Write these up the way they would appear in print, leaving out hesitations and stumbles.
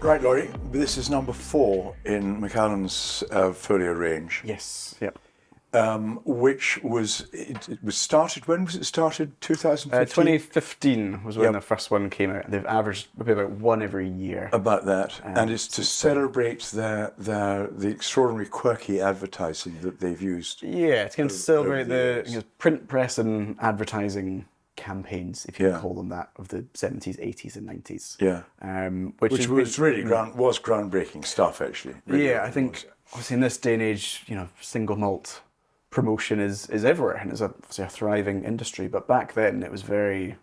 Right, Laurie, this is number 4 in Macallan's folio range. Yes, yep. Which was, it was started, when was it started? 2015? 2015 was when Yep. the first one came out. They've averaged maybe about one every year. About that. And it's to celebrate the extraordinary quirky advertising that they've used. Yeah, it's going to celebrate the the years. print press and advertising campaigns, if you Yeah. can call them that, of the 70s, 80s and 90s. Yeah. Which was really groundbreaking stuff, actually. Really, yeah, I it think was. obviously in this day and age, single malt promotion is everywhere, and it's obviously a thriving industry. But back then, it was very,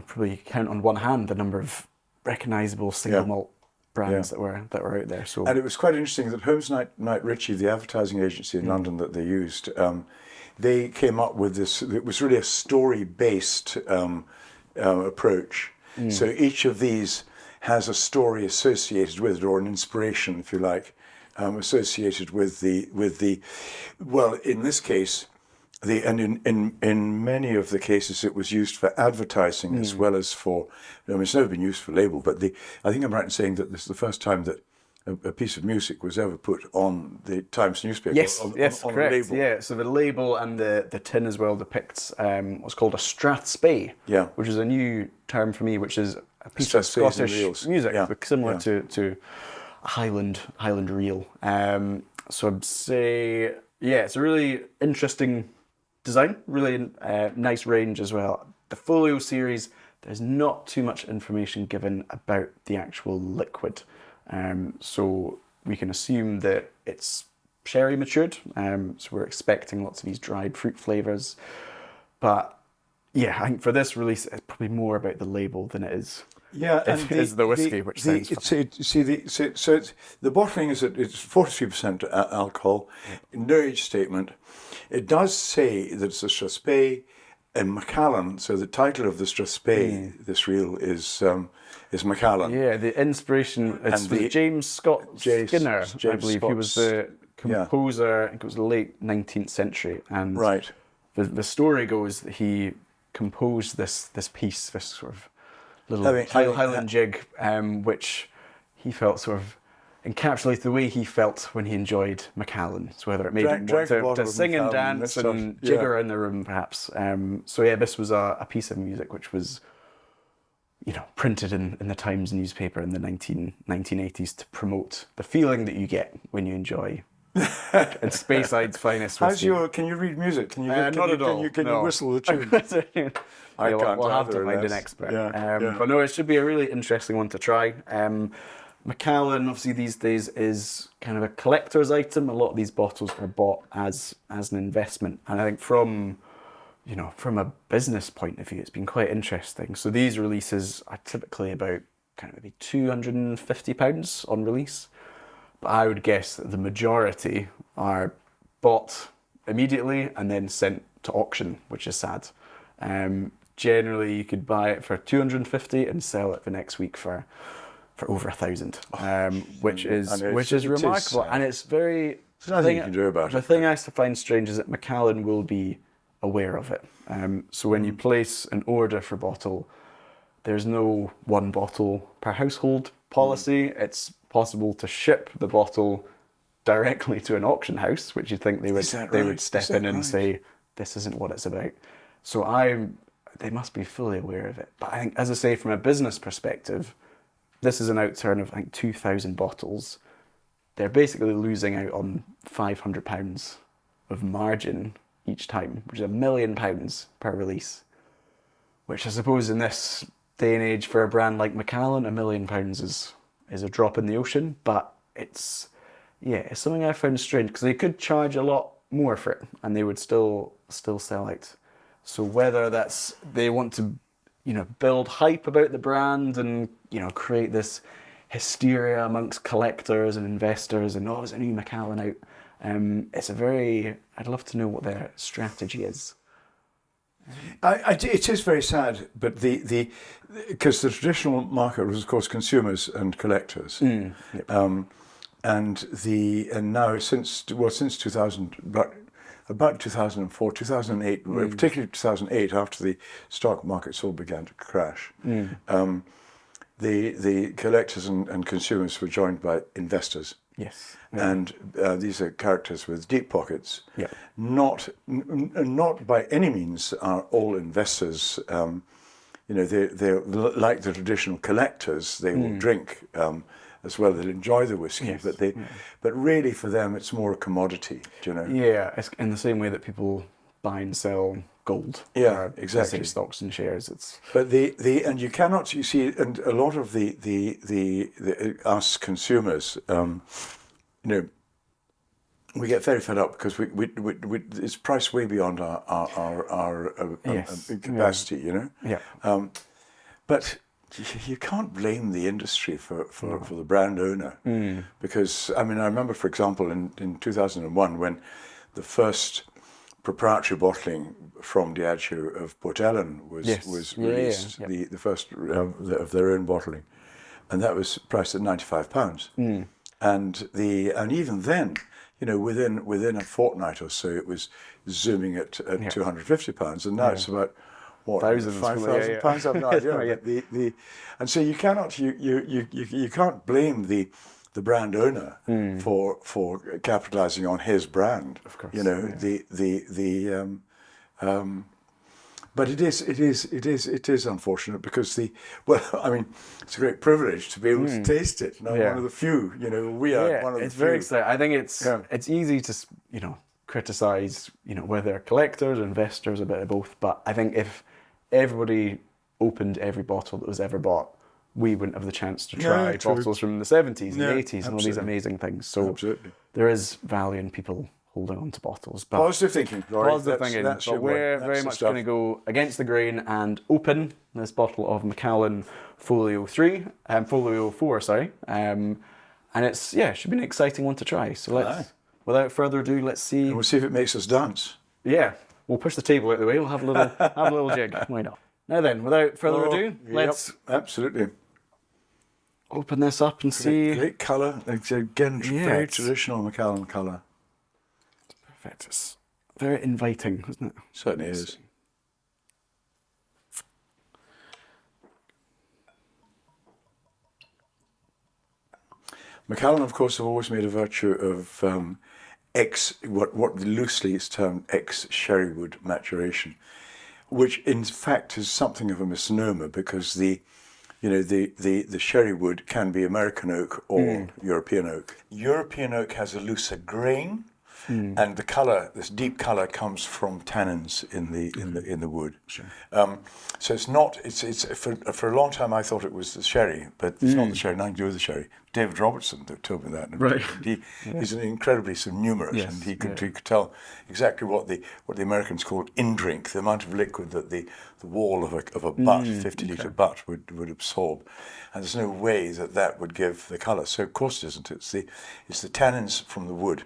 probably you count on one hand the number of recognisable single malt brands that were out there. So And it was quite interesting that Holmes Knight Ritchie, the advertising agency in London that they used, they came up with this. It was really a story-based approach. So each of these has a story associated with it, or an inspiration, if you like, associated with the. Well, in this case, in many of the cases, it was used for advertising as well as for. I mean, it's never been used for label, but I think I'm right in saying that this is the first time that a piece of music was ever put on the Times newspaper. Yes, on correct. a label. Yeah, so the label and the tin as well depicts what's called a strathspey, which is a new term for me, which is a piece of Scottish music, similar to a Highland reel. So I'd say, it's a really interesting design, really nice range as well. The Folio series, there's not too much information given about the actual liquid. So we can assume that it's sherry matured. So we're expecting lots of these dried fruit flavours. But I think for this release, it's probably more about the label than it is. Yeah, and is the whiskey, which sounds so the bottling is it's 43% alcohol, no age statement. It does say that it's a strathspey and Macallan. So the title of the strathspey, this reel, is Macallan. Yeah, the inspiration is James Scott Skinner, I believe. He was the composer. I think it was the late 19th century, and the story goes that he composed this piece, this sort of little Highland jig, which he felt sort of encapsulated the way he felt when he enjoyed Macallan. So whether it made him want to sing and dance and jig around the room, perhaps. This was a piece of music which was, printed in the Times newspaper in the 1980s to promote the feeling that you get when you enjoy and Speyside's finest whiskey. Can you read music? Can you not at all? Can you whistle the tune? We'll have to find an expert. But no, it should be a really interesting one to try. Macallan, obviously, these days is kind of a collector's item. A lot of these bottles are bought as an investment, and I think from a business point of view, it's been quite interesting. So these releases are typically about kind of maybe £250 on release, but I would guess that the majority are bought immediately and then sent to auction, which is sad. Generally, you could buy it for $250 and sell it the next week for over $1,000, which is remarkable, and it's very. There's nothing you can do about it. The thing I find strange is that Macallan will be aware of it. So when you place an order for bottle, there's no one bottle per household policy. It's possible to ship the bottle directly to an auction house, which you'd think they would step in and say, this isn't what it's about. So they must be fully aware of it. But I think, as I say, from a business perspective, this is an outturn of, I think, 2,000 bottles. They're basically losing out on £500 of margin each time, which is £1 million per release. Which I suppose in this day and age for a brand like Macallan, £1 million is a drop in the ocean. But it's something I found strange, because they could charge a lot more for it and they would still sell out. So whether that's they want to, build hype about the brand and, create this hysteria amongst collectors and investors and, there's a new Macallan out. I'd love to know what their strategy is. It is very sad, but because the traditional market was, of course, consumers and collectors. And now since 2000, about 2004, 2008, particularly 2008, after the stock markets all began to crash, the collectors and consumers were joined by investors. Yes. And these are characters with deep pockets. Yeah. Not by any means are all investors. They're like the traditional collectors. They will drink as well. They'll enjoy the whiskey, Yes. but really for them it's more a commodity. Do you know? Yeah, it's in the same way that people buy and sell gold. Yeah, exactly. Say stocks and shares. It's But and you cannot, you see, and a lot of the us consumers, we get very fed up because we it's priced way beyond our capacity, Yeah. But you can't blame the industry for the brand owner, because I remember, for example, in 2001 when the first proprietary bottling from Diageo of Port Ellen was released, the first of their own bottling, and that was priced at £95, and even then, within a fortnight or so, it was zooming at £250, and now it's about thousands, £5,000. I've no idea. And so you cannot you can't blame the brand owner for capitalizing on his brand. Of course. But it is unfortunate because it's a great privilege to be able to taste it. And I'm one of the few. We are one of the few. It's very exciting. I think it's easy to criticize whether collectors or investors, a bit of both. But I think if everybody opened every bottle that was ever bought, we wouldn't have the chance to try bottles from the 70s and the 80s and all these amazing things. So there is value in people holding on to bottles. But positive thinking, Laurie. Positive thinking. But we're very much going to go against the grain and open this bottle of Macallan Folio 4, sorry. And it should be an exciting one to try. So without further ado, let's see. And we'll see if it makes us dance. Yeah, we'll push the table out of the way. We'll have a little jig. Why not? Now then, without further ado, let's absolutely open this up and see. Great colour. Again, very traditional Macallan colour. Perfect. It's very inviting, isn't it? Certainly is. Macallan, of course, have always made a virtue of what loosely is termed ex-sherrywood maturation, which in fact is something of a misnomer because the sherrywood can be American oak or European oak. European oak has a looser grain, and the colour, this deep colour, comes from tannins in the wood. Sure. So it's not. It's for a long time I thought it was the sherry, but it's not the sherry. Nothing to do with the sherry. David Robertson told me that. Right. He's an incredibly numerous, and he could tell exactly what the Americans called in drink, the amount of liquid that the wall of a butt, 50-litre butt, would absorb, and there's no way that would give the colour. So of course it isn't. It's the tannins from the wood.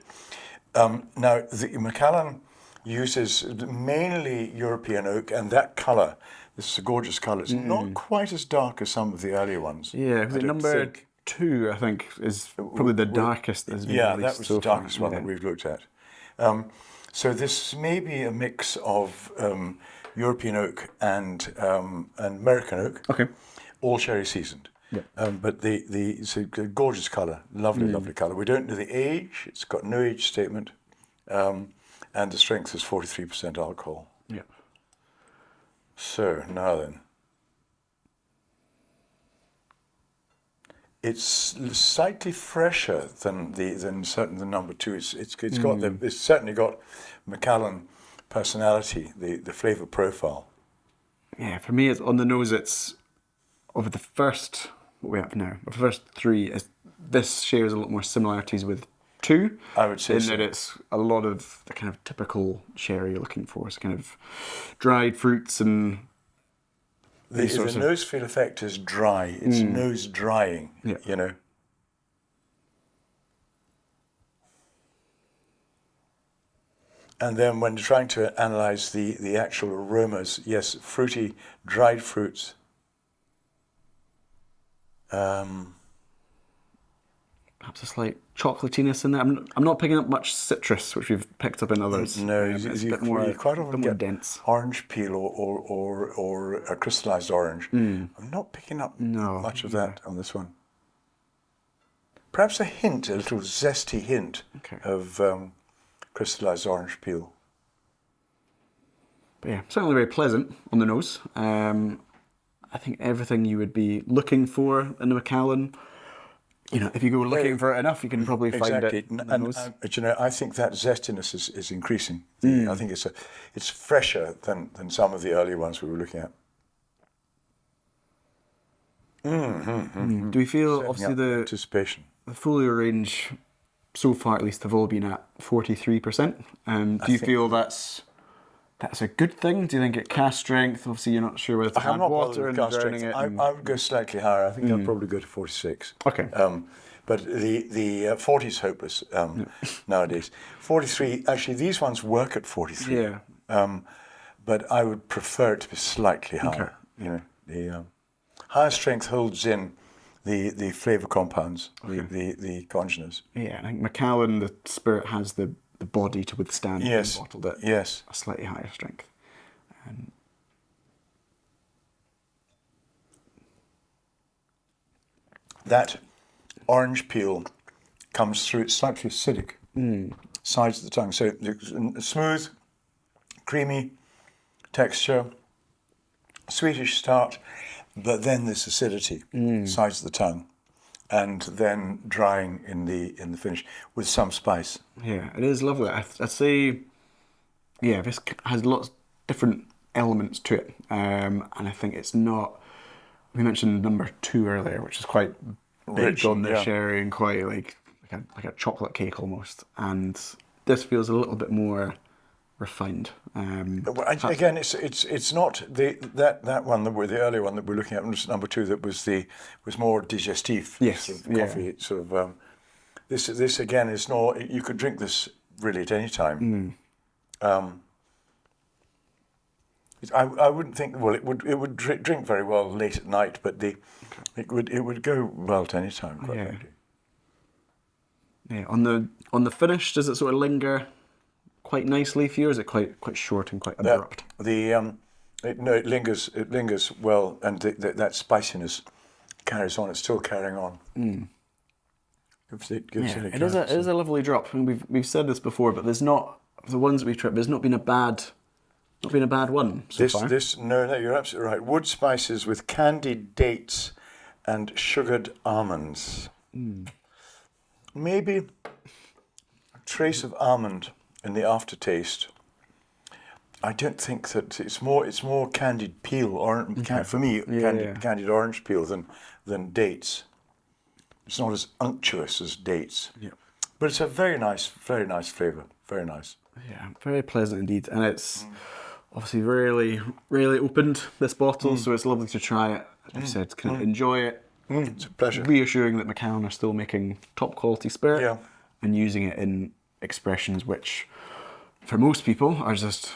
Now the Macallan uses mainly European oak, and that colour. This is a gorgeous colour. It's not quite as dark as some of the earlier ones. Yeah, because number 2, I think, is probably the darkest that has been released. That was the darkest one that we've looked at. So this may be a mix of European oak and American oak, all sherry seasoned. Yeah. But it's a gorgeous colour, lovely colour. We don't know the age. It's got no age statement, and the strength is 43% alcohol. Yeah. So now then. It's slightly fresher than the number 2. It's certainly got Macallan personality, the flavour profile. Yeah, for me, it's on the nose. It's of the first what we have now. Of the first 3, this shares a lot more similarities with 2. I would say in that it's a lot of the kind of typical sherry you're looking for. It's kind of dried fruits and. The nose feel effect is dry. It's nose drying, And then when trying to analyse the actual aromas, yes, fruity, dried fruits. perhaps a slight chocolatiness in there. I'm not picking up much citrus, which we've picked up in others. No, it's a you bit more, quite often more get dense. orange peel or a crystallized orange. I'm not picking up much of that on this one. Perhaps a little zesty hint of crystallized orange peel. But yeah, certainly very pleasant on the nose. I think everything you would be looking for in a Macallan. You know, if you go looking for it enough, you can probably find it in the nose. But you know, I think that zestiness is increasing. I think it's fresher than some of the early ones we were looking at. Do we feel, obviously, the anticipation? The Folio range, so far at least, have all been at 43%. Do you feel that's a good thing? Do you think it cask strength? Obviously, you're not sure whether to add water and drowning it. I would go slightly higher. I think I'd probably go to 46. Okay. But the 40 is hopeless nowadays. 43, actually, these ones work at 43. Yeah. But I would prefer it to be slightly higher. You know, the higher strength holds in the flavour compounds, the congeners. Yeah, I think Macallan, the spirit, has the body to withstand being bottled at a slightly higher strength. That orange peel comes through, it's slightly acidic, sides of the tongue. So smooth, creamy texture, sweetish start, but then this acidity, sides of the tongue, and then drying in the finish with some spice. Yeah, it is lovely. I'd say, this has lots of different elements to it, and I think it's not. We mentioned number 2 earlier, which is quite big Rich, on the sherry and quite like a chocolate cake almost, and this feels a little bit more refined. Again, it's not that one that the earlier one that we're looking at, number 2, that was more digestif. Yes, sort of coffee. Sort of this again is not. You could drink this really at any time. I wouldn't think. Well, it would drink very well late at night, but it would go well at any time. Quite frankly. Yeah. On the finish, does it sort of linger quite nicely for you, or is it quite short and quite abrupt? It lingers. It lingers well, and that spiciness carries on. It's still carrying on. It is a lovely drop. I mean, we've said this before, but there's not the ones that we've tried. There's not been a bad one so far. No, you're absolutely right. Wood spices with candied dates and sugared almonds. Maybe a trace of almond in the aftertaste. I don't think that it's more candied peel, for me, candied orange peel than dates. It's not as unctuous as dates. Yeah. But it's a very nice flavour. Very nice. Yeah, very pleasant indeed. And it's obviously rarely opened, this bottle, so it's lovely to try it. As I've said, kind of enjoy it. It's a pleasure. Reassuring that Macallan are still making top quality spirit and using it in expressions which, for most people, are just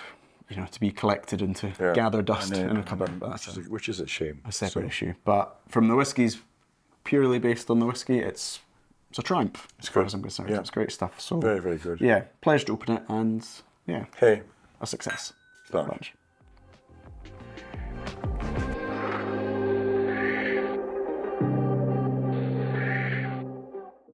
to be collected and to gather dust in a cupboard. Which is a shame. A separate issue. But from the whiskies, purely based on the whiskey, it's a triumph. As far as I'm concerned. It's great stuff. So very, very good. Yeah, pleasure to open it, and hey, a success. Lunch.